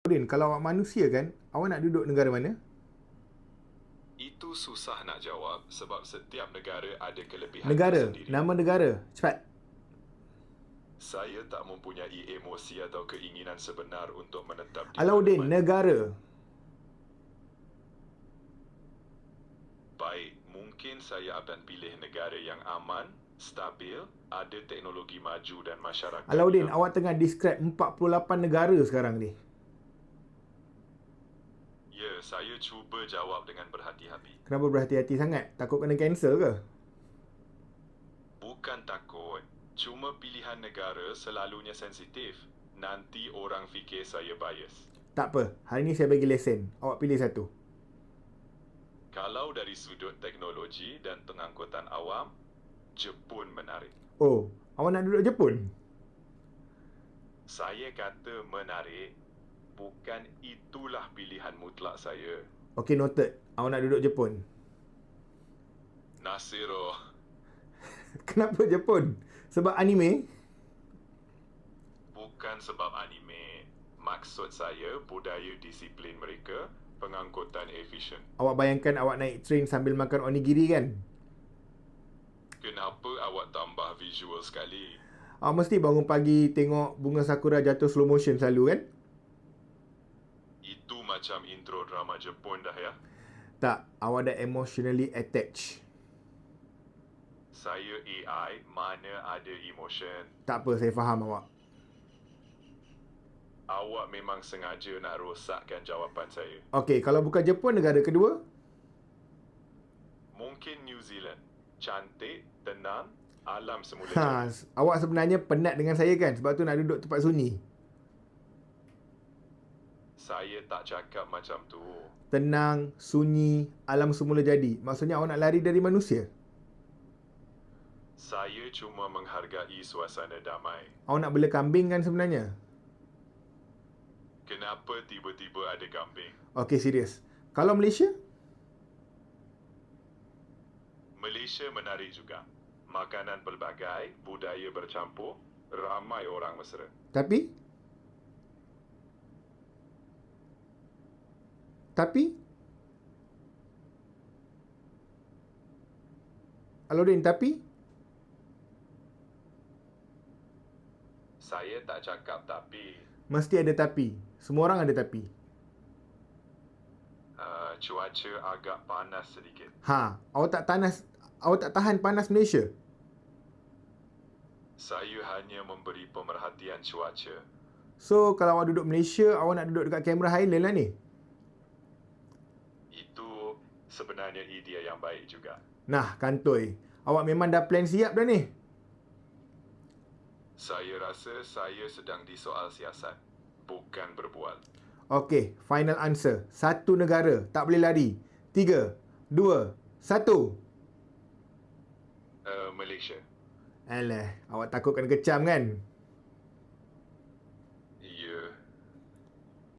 Din, kalau awak manusia kan, awak nak duduk negara mana? Itu susah nak jawab sebab setiap negara ada kelebihan Negara, tersendiri. nama negara. Cepat. Saya tak mempunyai emosi atau keinginan sebenar untuk menetap di Alauddin, mana-mana. negara. Baik, mungkin saya akan pilih negara yang aman, stabil, ada teknologi maju dan masyarakat. Alauddin, awak tengah describe 48 negara sekarang ni. Ya, saya cuba jawab dengan berhati-hati. Kenapa berhati-hati sangat? Takut kena cancel ke? Bukan takut, cuma pilihan negara selalunya sensitif. Nanti orang fikir saya bias. Tak apa, hari ni saya bagi lesen. Awak pilih satu. Kalau dari sudut teknologi dan pengangkutan awam, Jepun menarik. Oh, awak nak duduk Jepun? Saya kata menarik, bukan itulah pilihan mutlak saya. Okey, noted. Awak nak duduk Jepun. Nasiro, Kenapa Jepun? Sebab anime? bukan sebab anime. Maksud saya budaya disiplin mereka, pengangkutan efisien. Awak bayangkan awak naik train sambil makan onigiri kan? Kenapa awak tambah visual sekali? Awak mesti bangun pagi tengok bunga sakura jatuh slow motion selalu kan? Itu macam intro drama Jepun dah ya. Tak, awak dah emotionally attached. Saya AI, mana ada emotion. Tak apa, saya faham awak. Awak memang sengaja nak rosakkan jawapan saya. Okey, kalau bukan Jepun, negara kedua? Mungkin New Zealand. Cantik, tenang, alam semula Ha, jadi. awak sebenarnya penat dengan saya kan? Sebab tu nak duduk tempat sunyi. Saya tak cakap macam tu. Tenang, sunyi, alam semula jadi. Maksudnya awak nak lari dari manusia? Saya cuma menghargai suasana damai. Awak nak bela kambing kan sebenarnya? Kenapa tiba-tiba ada kambing? Okey, serius. Kalau Malaysia? Malaysia menarik juga. Makanan pelbagai, budaya bercampur, ramai orang mesra. Tapi? Alauddin, tapi? Saya tak cakap tapi. Mesti ada tapi. Semua orang ada tapi. Cuaca agak panas sedikit. Ha, awak tak tahan panas Malaysia? Saya hanya memberi pemerhatian cuaca. So, kalau awak duduk Malaysia, awak nak duduk dekat Cameron Highland lah ni. Itu sebenarnya idea yang baik juga. Nah, kantoi. Awak memang dah plan siap dah ni. Saya rasa saya sedang disoal siasat, bukan berbual. Okey, final answer. Satu negara, tak boleh lari. 3, 2, 1. Malaysia. Alah, awak takut kena kecam kan?